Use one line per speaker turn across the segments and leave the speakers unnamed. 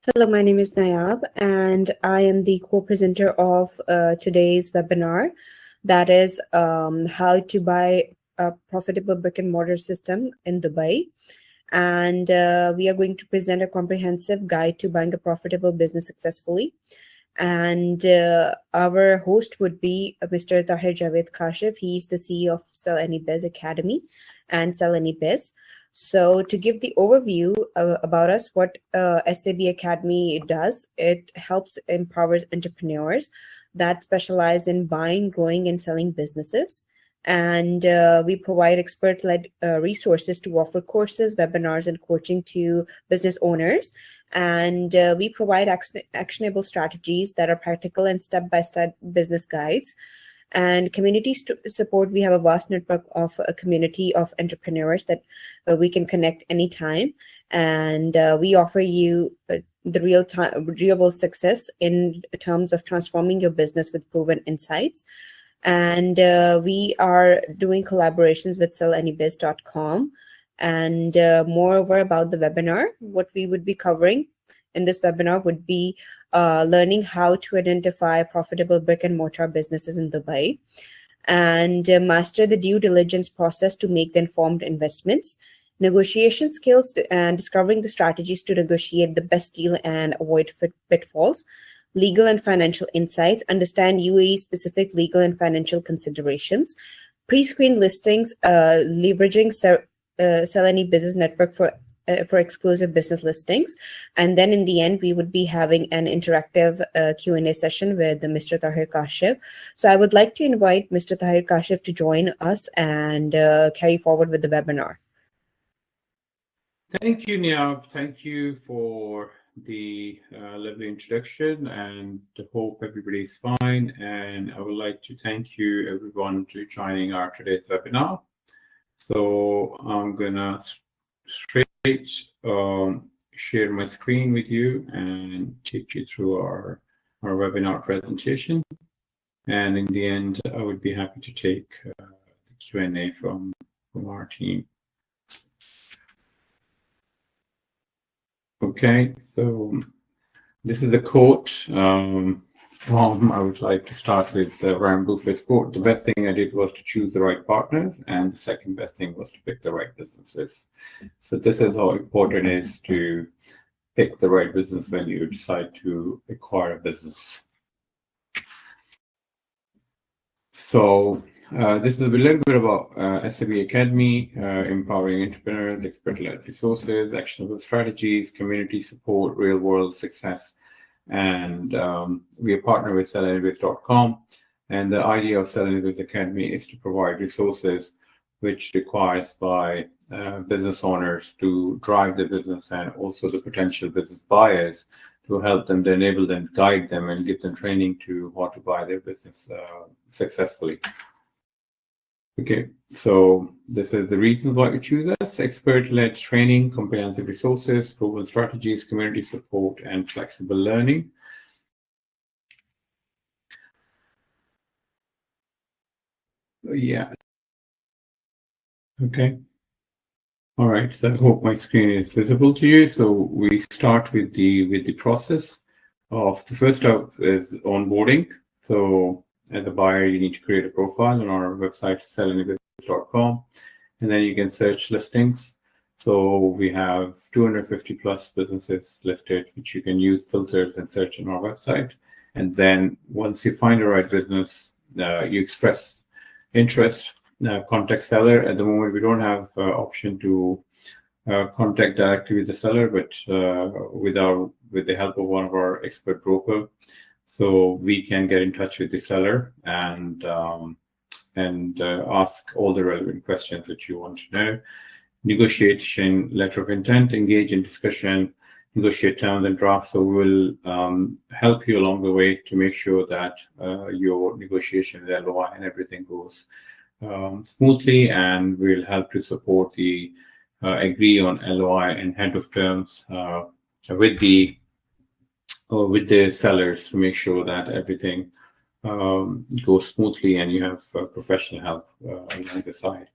Hello, my name is Nayab, and I am the co-presenter of today's webinar. That is how to buy a profitable brick and mortar system in Dubai. And we are going to present a comprehensive guide to buying a profitable business successfully. And our host would be Mr. Tahir Javed Kashif. He's the CEO of Sell Any Biz Academy and Sell Any Biz. So, to give the overview about us, what SAB Academy does, it helps empower entrepreneurs that specialize in buying, growing, and selling businesses. And we provide expert led resources to offer courses, webinars, and coaching to business owners. And we provide actionable strategies that are practical and step by step business guides. And community support, we have a vast network of a community of entrepreneurs that we can connect anytime. And we offer you the real success in terms of transforming your business with proven insights. And we are doing collaborations with sellannybiz.com. And moreover, about the webinar, what we would be covering in this webinar would be learning how to identify profitable brick and mortar businesses in Dubai, and master the due diligence process to make the informed investments, negotiation skills, and discovering the strategies to negotiate the best deal and avoid pitfalls, legal and financial insights, understand UAE specific legal and financial considerations, pre-screen listings, leveraging Sell Any Business Network for exclusive business listings. And then in the end, we would be having an interactive Q&A session with Mr. Tahir Kashif. So I would like to invite Mr. Tahir Kashif to join us and carry forward with the webinar.
Thank you, Niab. Thank you for the lovely introduction, and I hope everybody's fine. And I would like to thank you everyone to joining our today's webinar. So I'm gonna straight share my screen with you and take you through our webinar presentation. And in the end, I would be happy to take the Q&A from our team. Okay, so this is the quote. I would like to start with Warren Buffett's quote. The best thing I did was to choose the right partners, and the second best thing was to pick the right businesses. So this is how important it is to pick the right business when you decide to acquire a business. So this is a little bit about SAB Academy, empowering entrepreneurs, expert-led resources, actionable strategies, community support, real-world success. And we are partnered with sellannybiz.com. And the idea of Sell Any Biz Academy is to provide resources which requires by business owners to drive the business, and also the potential business buyers to help them, to enable them, guide them, and give them training to how to buy their business successfully. Okay, so this is the reasons why you choose us: expert-led training, comprehensive resources, proven strategies, community support, and flexible learning. Yeah. Okay. All right. So I hope my screen is visible to you. So we start with the process of the first step is onboarding. So as a buyer, you need to create a profile on our website, sellannybiz.com, and then you can search listings. So we have 250 plus businesses listed, which you can use filters and search on our website. And then once you find the right business, you express interest, contact seller. At the moment, we don't have option to contact directly with the seller, but with the help of one of our expert broker. So we can get in touch with the seller and ask all the relevant questions that you want to know. Negotiation letter of intent, engage in discussion, negotiate terms and drafts. So we'll help you along the way to make sure that your negotiation with LOI and everything goes smoothly, and we'll help to support the agree on LOI and head of terms with the sellers to make sure that everything goes smoothly and you have professional help along the side.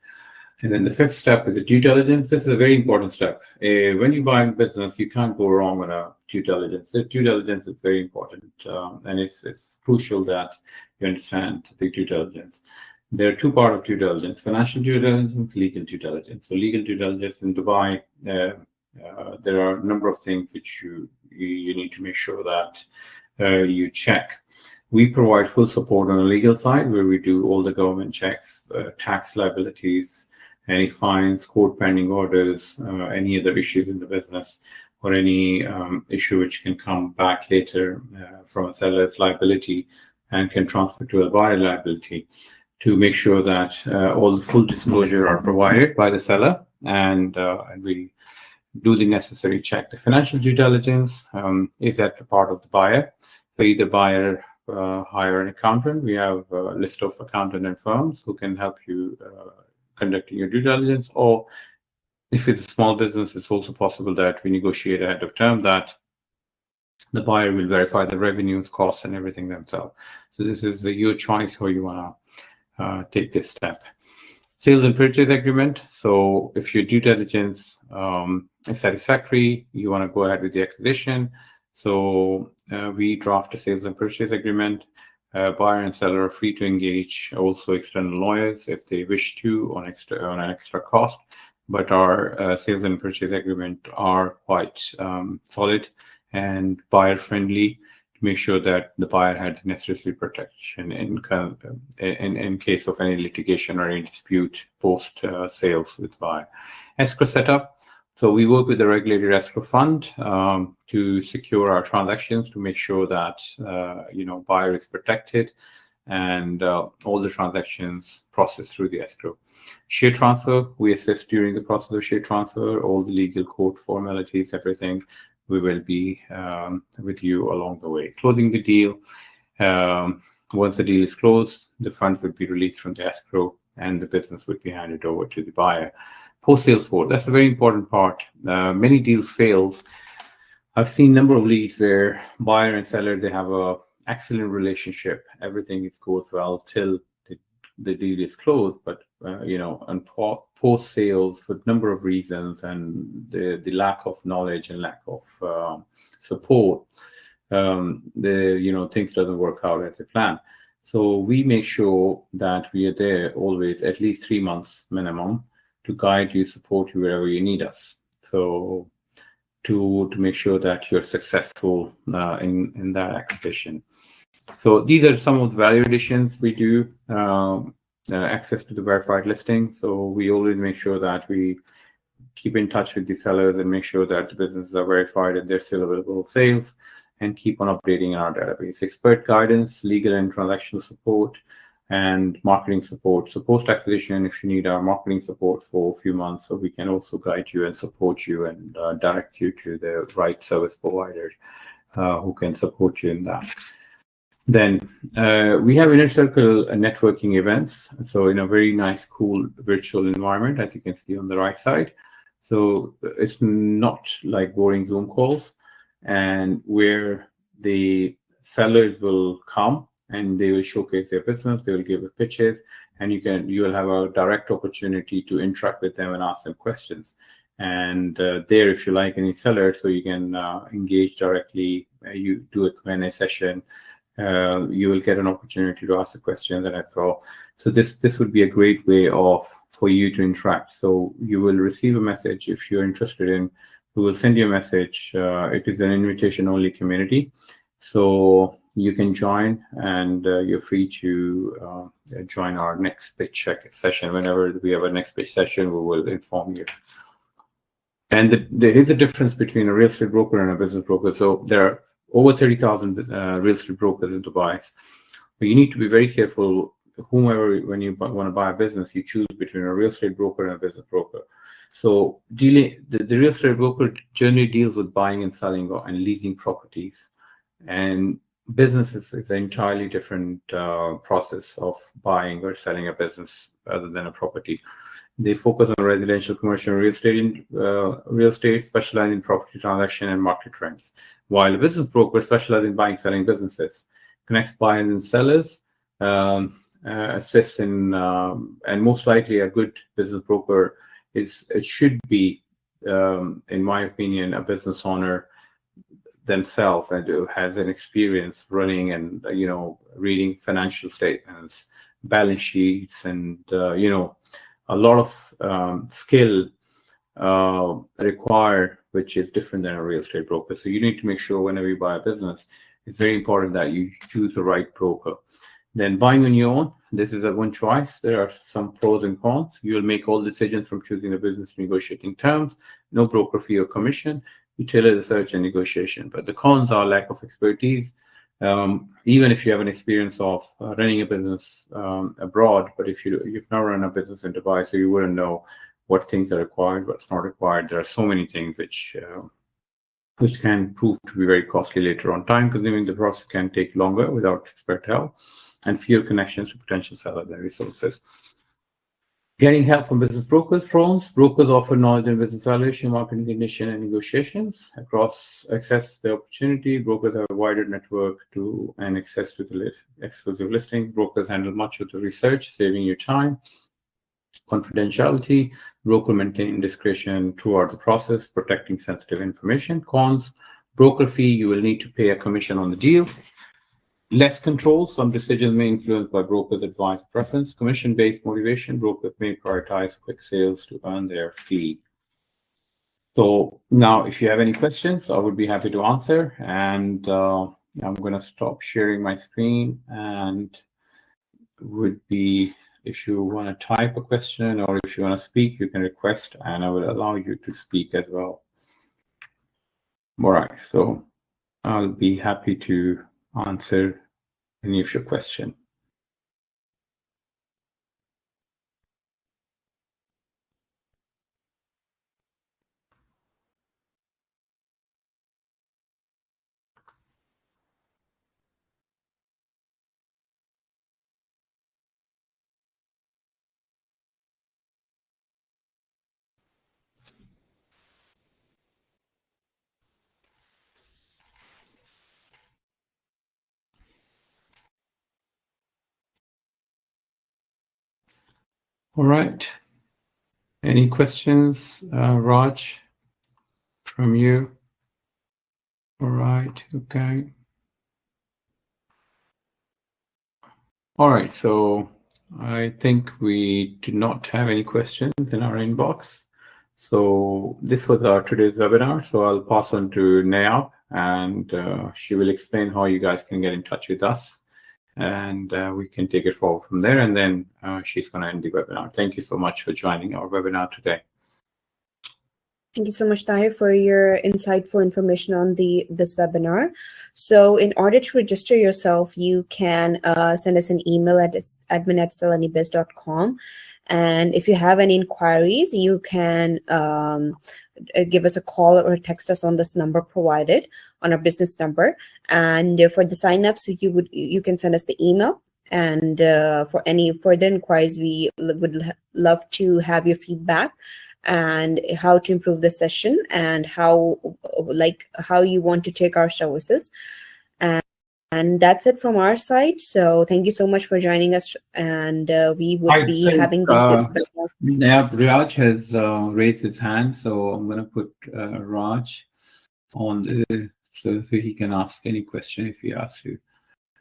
And then the fifth step is the due diligence. This is a very important step. When you buy a business, you can't go wrong on a due diligence. The due diligence is very important, and it's crucial that you understand the due diligence. There are two parts of due diligence: financial due diligence, legal due diligence. So legal due diligence in Dubai, there are a number of things which you need to make sure that you check. We provide full support on the legal side, where we do all the government checks, tax liabilities, any fines, court pending orders, any other issues in the business, or any issue which can come back later from a seller's liability and can transfer to a buyer liability, to make sure that all the full disclosure are provided by the seller, and we do the necessary check. The financial due diligence is at the part of the buyer. So either buyer hire an accountant. We have a list of accountant and firms who can help you conducting your due diligence, or if it's a small business, it's also possible that we negotiate ahead of term that the buyer will verify the revenues, costs, and everything themselves. So this is your choice how you want to take this step. Sales and purchase agreement. So if your due diligence is satisfactory, you want to go ahead with the acquisition. So we draft a sales and purchase agreement. Buyer and seller are free to engage also external lawyers if they wish to on an extra cost. But our sales and purchase agreement are quite solid and buyer friendly, to make sure that the buyer had the necessary protection in case of any litigation or any dispute post sales with buyer. Escrow setup. So we work with the regulated escrow fund to secure our transactions, to make sure that buyer is protected and all the transactions processed through the escrow. Share transfer, we assist during the process of share transfer, all the legal court formalities, everything. We will be with you along the way. Closing the deal. Once the deal is closed, the funds would be released from the escrow and the business would be handed over to the buyer. Post-sales support, that's a very important part. Many deals fails. I've seen a number of leads where buyer and seller, they have a excellent relationship. Everything goes well till the deal is closed. But, on post-sales, for a number of reasons and the lack of knowledge and lack of support, things doesn't work out as a plan. So we make sure that we are there always, at least 3 months minimum, to guide you, support you wherever you need us. So to make sure that you're successful in that acquisition. So these are some of the value additions we do. Access to the verified listing. So we always make sure that we keep in touch with the sellers and make sure that the businesses are verified and they're still available sales, and keep on updating our database. Expert guidance, legal and transactional support, and marketing support. So post-acquisition, if you need our marketing support for a few months, so we can also guide you and support you and direct you to the right service provider who can support you in that. Then we have inner circle networking events. So in a very nice, cool virtual environment, as you can see on the right side. So it's not like boring Zoom calls, and where the sellers will come and they will showcase their business, they will give us pitches, and you will have a direct opportunity to interact with them and ask them questions. And there, if you like any seller, so you can engage directly, you do a Q&A session, you will get an opportunity to ask a question that I throw. So this would be a great way for you to interact. So you will receive a message if you're interested in. We will send you a message. It is an invitation-only community, so you can join, and you're free to join our next pitch check session. Whenever we have a next pitch session, we will inform you. And there is a difference between a real estate broker and a business broker. So there are over 30,000 real estate brokers in Dubai. But you need to be very careful. When you want to buy a business, you choose between a real estate broker and a business broker. So the real estate broker generally deals with buying and selling and leasing properties, and business is an entirely different process of buying or selling a business other than a property. They focus on residential, commercial, real estate, specializing in property transaction and market trends. While a business broker specializes in buying, selling businesses, connects buyers and sellers, assist in, and most likely a good business broker it should be, in my opinion, a business owner themselves and who has an experience running and reading financial statements, balance sheets, and a lot of skill required, which is different than a real estate broker. So you need to make sure whenever you buy a business, it's very important that you choose the right broker. Then buying on your own, this is a one choice. There are some pros and cons. You will make all decisions from choosing the business, negotiating terms, no broker fee or commission. You tailor the search and negotiation. But the cons are lack of expertise. Even if you have an experience of running a business abroad, but if you've never run a business in Dubai, so you wouldn't know what things are required, what's not required. There are so many things which can prove to be very costly later on. Time consuming, the process can take longer without expert help, and fewer connections to potential sellers and resources. Getting help from business brokers. Pros: brokers offer knowledge in business valuation, marketing condition, and negotiations. Across access to the opportunity, brokers have a wider network and access to the exclusive listings. Brokers handle much of the research, saving you time. Confidentiality: broker maintain discretion throughout the process, protecting sensitive information. Cons: broker fee, you will need to pay a commission on the deal. Less control, some decisions may influenced by brokers' advice preference. Commission-based motivation, brokers may prioritize quick sales to earn their fee. So now, if you have any questions, I would be happy to answer. And I'm going to stop sharing my screen, and if you want to type a question or if you want to speak, you can request, and I will allow you to speak as well. All right, so I'll be happy to answer any of your question. All right. Any questions, Raj, from you? All right. Okay. All right. So I think we do not have any questions in our inbox. So this was our today's webinar. So I'll pass on to Nayab, and she will explain how you guys can get in touch with us, and we can take it forward from there. And then she's going to end the webinar. Thank you so much for joining our webinar today.
Thank you so much, Tahir, for your insightful information on this webinar. So in order to register yourself, you can send us an email at admin@salanibiz.com. And if you have any inquiries, you can give us a call or text us on this number provided on our business number. And for the signups, you can send us the email. And for any further inquiries, we would love to have your feedback and how to improve the session and how you want to take our services. And that's it from our side. So thank you so much for joining us, and we would be having these.
Yeah, Raj has raised his hand, so I'm going to put Raj on so he can ask any question if he asks you.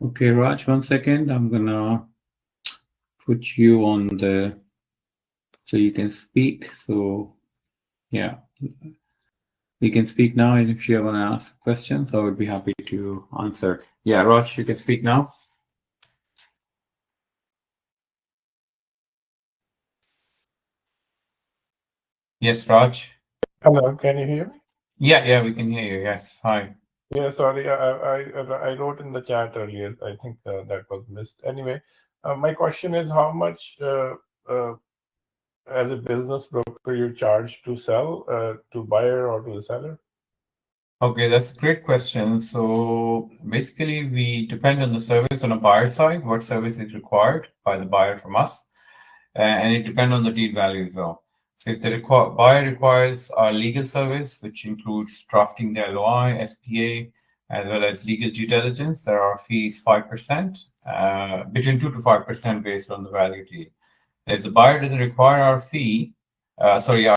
Okay, Raj, 1 second. I'm going to put you on so you can speak. So yeah, you can speak now, and if you want to ask questions, I would be happy to answer. Yeah, Raj, you can speak now. Yes, Raj.
Hello, can you hear me?
Yeah, we can hear you. Yes, hi.
Yeah, sorry, I wrote in the chat earlier. I think that was missed. Anyway, my question is how much as a business broker you charge to sell to buyer or to the seller?
Okay, that's a great question. So basically, we depend on the service on a buyer side, what service is required by the buyer from us, and it depends on the deal value as well. So if the buyer requires our legal service, which includes drafting the LOI, SPA, as well as legal due diligence. There are fees 5%, between 2 to 5% based on the value deal. If the buyer doesn't require our fee, our